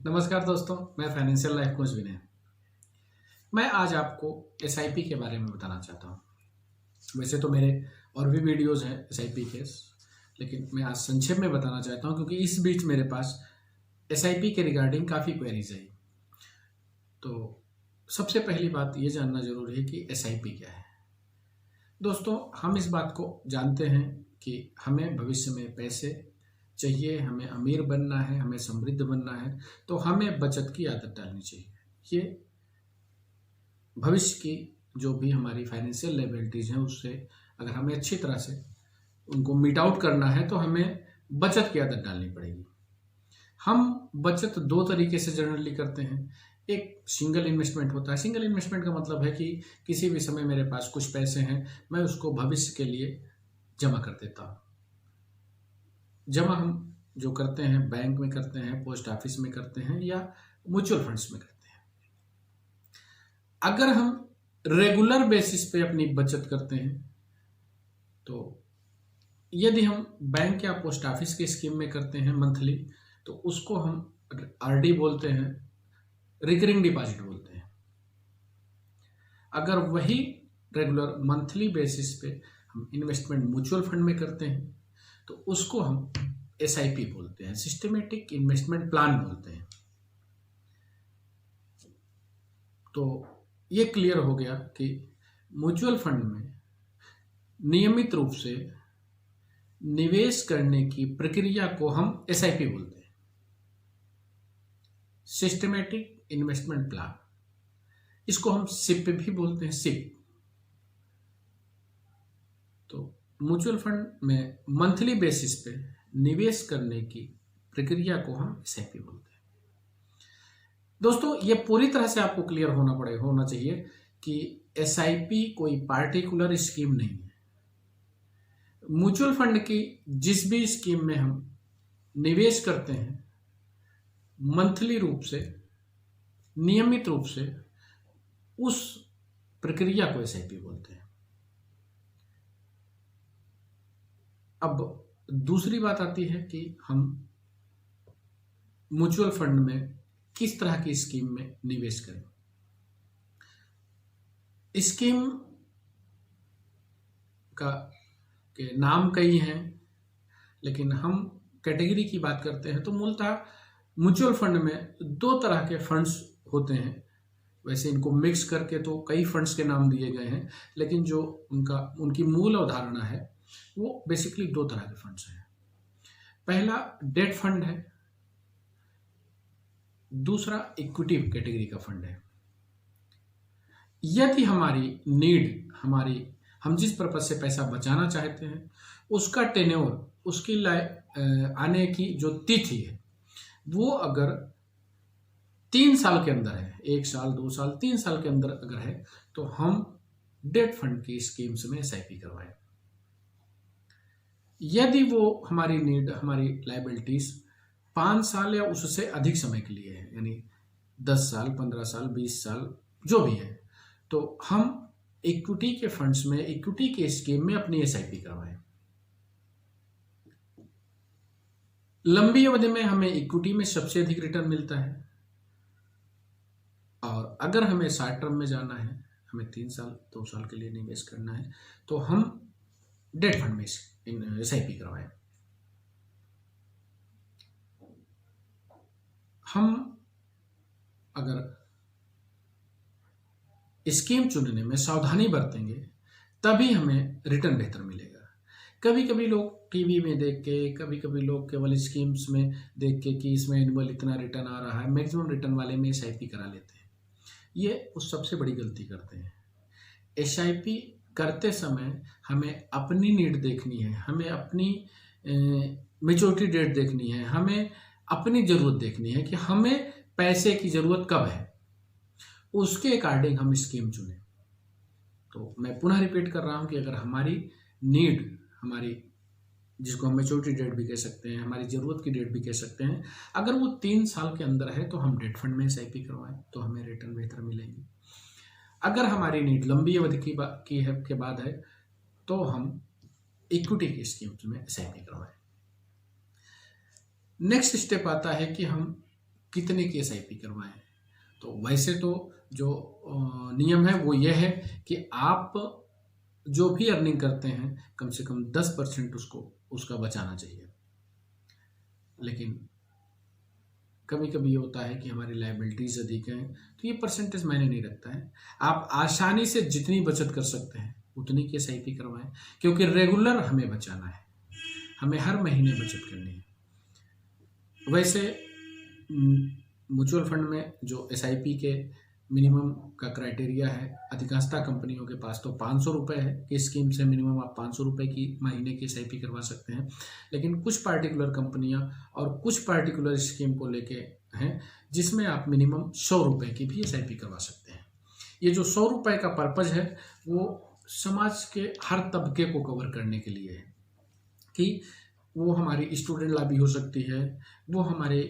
नमस्कार दोस्तों, मैं फाइनेंशियल लाइफ कोच विनय। मैं आज आपको एसआईपी के बारे में बताना चाहता हूँ। वैसे तो मेरे और भी वीडियोस हैं एसआईपी के, लेकिन मैं आज संक्षेप में बताना चाहता हूँ क्योंकि इस बीच मेरे पास एसआईपी के रिगार्डिंग काफ़ी क्वेरीज आई। तो सबसे पहली बात ये जानना जरूरी है कि एसआईपी क्या है। दोस्तों, हम इस बात को जानते हैं कि हमें भविष्य में पैसे चाहिए, हमें अमीर बनना है, हमें समृद्ध बनना है, तो हमें बचत की आदत डालनी चाहिए। ये भविष्य की जो भी हमारी फाइनेंशियल लायबिलिटीज़ हैं उससे अगर हमें अच्छी तरह से उनको मीट आउट करना है तो हमें बचत की आदत डालनी पड़ेगी। हम बचत दो तरीके से जनरली करते हैं। एक सिंगल इन्वेस्टमेंट होता है। सिंगल इन्वेस्टमेंट का मतलब है कि किसी भी समय मेरे पास कुछ पैसे हैं, मैं उसको भविष्य के लिए जमा कर देता हूँ। जमा हम जो करते हैं बैंक में करते हैं, पोस्ट ऑफिस में करते हैं या म्यूचुअल फंड्स में करते हैं। अगर हम रेगुलर बेसिस पे अपनी बचत करते हैं तो यदि हम बैंक या पोस्ट ऑफिस की स्कीम में करते हैं मंथली, तो उसको हम आरडी बोलते हैं, रिकरिंग डिपॉजिट बोलते हैं। अगर वही रेगुलर मंथली बेसिस पे हम इन्वेस्टमेंट म्यूचुअल फंड में करते हैं तो उसको हम एसआईपी बोलते हैं, सिस्टमेटिक इन्वेस्टमेंट प्लान बोलते हैं। तो ये क्लियर हो गया कि म्यूचुअल फंड में नियमित रूप से निवेश करने की प्रक्रिया को हम एसआईपी बोलते हैं, सिस्टमेटिक इन्वेस्टमेंट प्लान। इसको हम सिप भी बोलते हैं, सिप। तो म्यूचुअल फंड में मंथली बेसिस पे निवेश करने की प्रक्रिया को हम एसआईपी बोलते हैं। दोस्तों, ये पूरी तरह से आपको क्लियर होना चाहिए कि एसआईपी कोई पार्टिकुलर स्कीम नहीं है। म्यूचुअल फंड की जिस भी स्कीम में हम निवेश करते हैं, मंथली रूप से, नियमित रूप से, उस प्रक्रिया को एसआईपी बोलते हैं। अब दूसरी बात आती है कि हम म्यूचुअल फंड में किस तरह की स्कीम में निवेश करें। स्कीम का के नाम कई हैं, लेकिन हम कैटेगरी की बात करते हैं तो मूलतः म्यूचुअल फंड में दो तरह के फंड्स होते हैं। वैसे इनको मिक्स करके तो कई फंड्स के नाम दिए गए हैं, लेकिन जो उनकी मूल अवधारणा है वो बेसिकली दो तरह के फंड्स हैं। पहला डेट फंड है, दूसरा इक्विटी कैटेगरी का फंड है। यदि हमारी नीड, हम जिस पर्पज से पैसा बचाना चाहते हैं, उसका टेन्योर, उसकी आने की जो तिथि है वो अगर 3 साल के अंदर है, 1 साल, 2 साल, 3 साल के अंदर अगर है, तो हम डेट फंड की स्कीम्स में एसआईपी करवाएं। यदि वो हमारी नीड, हमारी लायबिलिटीज 5 साल या उससे अधिक समय के लिए है, यानी 10 साल, 15 साल, 20 साल जो भी है, तो हम इक्विटी के फंड्स में, इक्विटी के स्कीम में अपनी एसआईपी करवाएं। लंबी अवधि में हमें इक्विटी में सबसे अधिक रिटर्न मिलता है, और अगर हमें शॉर्ट टर्म में जाना है, हमें 3 साल, 2 साल के लिए निवेश करना है, तो हम डेट फंड में एसआईपी करवाएं। हम अगर स्कीम चुनने में सावधानी बरतेंगे तभी हमें रिटर्न बेहतर मिलेगा। कभी कभी लोग टीवी में देख के, कभी कभी लोग केवल स्कीम्स में देख के कि इसमें एनुअल इतना रिटर्न आ रहा है, मैक्सिमम रिटर्न वाले में एसआईपी करा लेते हैं। ये उस सबसे बड़ी गलती करते हैं। एसआईपी करते समय हमें अपनी नीड देखनी है, हमें अपनी मैच्योरिटी डेट देखनी है, हमें अपनी ज़रूरत देखनी है कि हमें पैसे की ज़रूरत कब है, उसके अकॉर्डिंग हम स्कीम चुनें। तो मैं पुनः रिपीट कर रहा हूं कि अगर हमारी नीड, हमारी जिसको हम मैच्योरिटी डेट भी कह सकते हैं, हमारी ज़रूरत की डेट भी कह सकते हैं, अगर वो 3 साल के अंदर है तो हम डेट फंड में एसआईपी करवाएं, तो हमें रिटर्न बेहतर मिलेंगे। अगर हमारी नीड लंबी अवधि के बाद है तो हम इक्विटी की स्कीम्स में एसआईपी करवाएं। नेक्स्ट स्टेप आता है कि हम कितने की SIP करवाएं। तो वैसे तो जो नियम है वो ये है कि आप जो भी अर्निंग करते हैं कम से कम 10% उसका बचाना चाहिए। लेकिन कभी कभी ये होता है कि हमारी लायबिलिटीज अधिक हैं, तो ये परसेंटेज मायने नहीं रखता है। आप आसानी से जितनी बचत कर सकते हैं उतनी की SIP करवाएं, क्योंकि रेगुलर हमें बचाना है, हमें हर महीने बचत करनी है। वैसे म्यूचुअल फंड में जो SIP के मिनिमम का क्राइटेरिया है, अधिकांशतः कंपनियों के पास तो 500 रुपये है कि स्कीम से मिनिमम आप 500 रुपये की महीने की SIP करवा सकते हैं। लेकिन कुछ पार्टिकुलर कंपनियां और कुछ पार्टिकुलर स्कीम को लेके हैं जिसमें आप मिनिमम 100 रुपये की भी SIP करवा सकते हैं। ये जो 100 रुपये का पर्पज़ है वो समाज के हर तबके को कवर करने के लिए है, कि वो हमारी स्टूडेंट लाभी हो सकती है, वो हमारे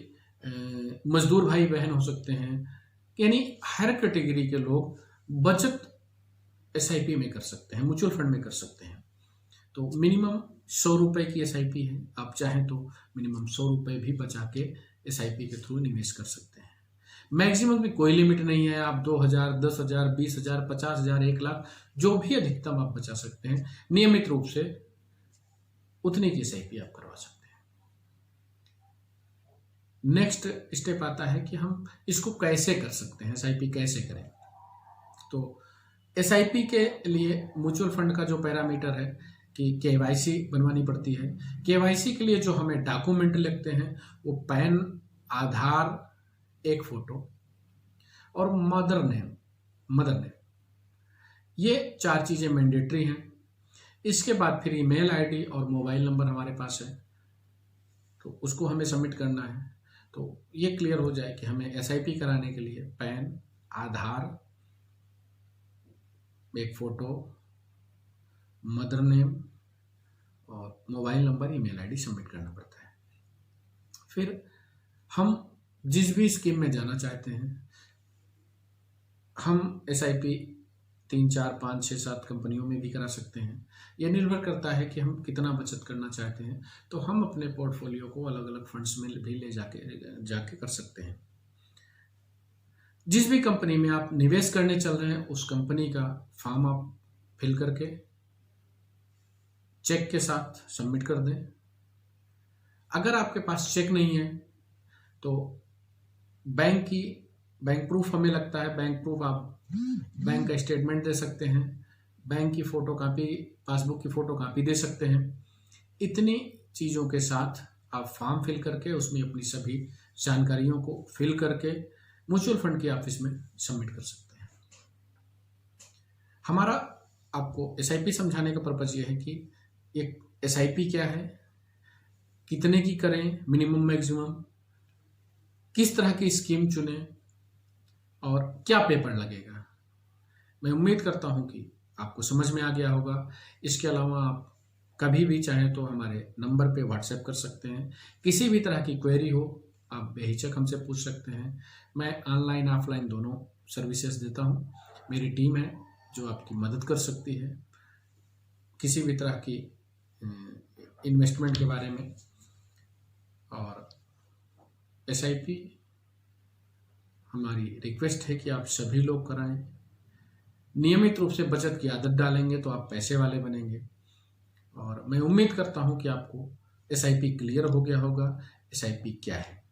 मजदूर भाई बहन हो सकते हैं, यानी हर कैटेगरी के लोग बचत SIP में कर सकते हैं, म्यूचुअल फंड में कर सकते हैं। तो मिनिमम 100 रुपये की SIP है, आप चाहें तो मिनिमम 100 रुपये भी बचा के SIP के थ्रू निवेश कर सकते हैं। मैक्सिमम की कोई लिमिट नहीं है, आप 2000, 10,000, 20,000, 50,000, 1 लाख जो भी अधिकतम आप बचा सकते हैं, नियमित रूप से उतनी की SIP आप करवा सकते हैं। नेक्स्ट स्टेप आता है कि हम इसको कैसे कर सकते हैं, SIP कैसे करें। तो SIP के लिए म्यूचुअल फंड का जो पैरामीटर है कि KYC बनवानी पड़ती है। KYC के लिए जो हमें डॉक्यूमेंट लगते हैं वो पैन, आधार, एक फोटो और मदर नेम, ये 4 चीज़ें मैंडेटरी हैं। इसके बाद फिर ईमेल ID और मोबाइल नंबर हमारे पास है, तो उसको हमें सबमिट करना है। तो ये क्लियर हो जाए कि हमें SIP कराने के लिए पैन, आधार, एक फोटो, मदर नेम और mobile number, email ID submit करना पड़ता है। फिर हम जिस भी स्कीम में जाना चाहते हैं, हम SIP 3, 4, 5, 6, 7 कंपनियों में भी करा सकते हैं। यह निर्भर करता है कि हम कितना बचत करना चाहते हैं, तो हम अपने पोर्टफोलियो को अलग अलग फंड्स में भी ले जाके कर सकते हैं। जिस भी कंपनी में आप निवेश करने चल रहे हैं उस कंपनी का फॉर्म आप फिल करके चेक के साथ सबमिट कर दें। अगर आपके पास चेक नहीं है तो बैंक प्रूफ हमें लगता है, बैंक प्रूफ आप बैंक का स्टेटमेंट दे सकते हैं, बैंक की फोटो कापी, पासबुक की फोटो कापी दे सकते हैं। इतनी चीज़ों के साथ आप फॉर्म फिल करके उसमें अपनी सभी जानकारियों को फिल करके म्यूचुअल फंड के ऑफिस में सबमिट कर सकते हैं। हमारा आपको SIP समझाने का पर्पज़ ये है कि एक SIP क्या है, कितने की करें, मिनिमम मैक्सिमम, किस तरह की स्कीम चुनें और क्या पेपर लगेगा। मैं उम्मीद करता हूं कि आपको समझ में आ गया होगा। इसके अलावा आप कभी भी चाहें तो हमारे नंबर पे WhatsApp कर सकते हैं। किसी भी तरह की क्वेरी हो आप बेहिचक हमसे पूछ सकते हैं। मैं ऑनलाइन ऑफलाइन दोनों सर्विसेज देता हूं। मेरी टीम है जो आपकी मदद कर सकती है किसी भी तरह की इन्वेस्टमेंट के बारे में। और SIP हमारी रिक्वेस्ट है कि आप सभी लोग कराएं। नियमित रूप से बचत की आदत डालेंगे तो आप पैसे वाले बनेंगे। और मैं उम्मीद करता हूं कि आपको SIP क्लियर हो गया होगा, SIP क्या है।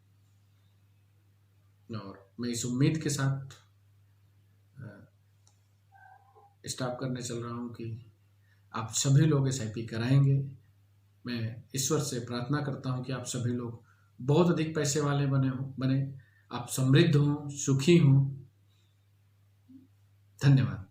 और मैं इस उम्मीद के साथ स्टॉप करने चल रहा हूं कि आप सभी लोग SIP कराएंगे। मैं ईश्वर से प्रार्थना करता हूं कि आप सभी लोग बहुत अधिक पैसे वाले बने, आप समृद्ध हों, सुखी हों। धन्यवाद।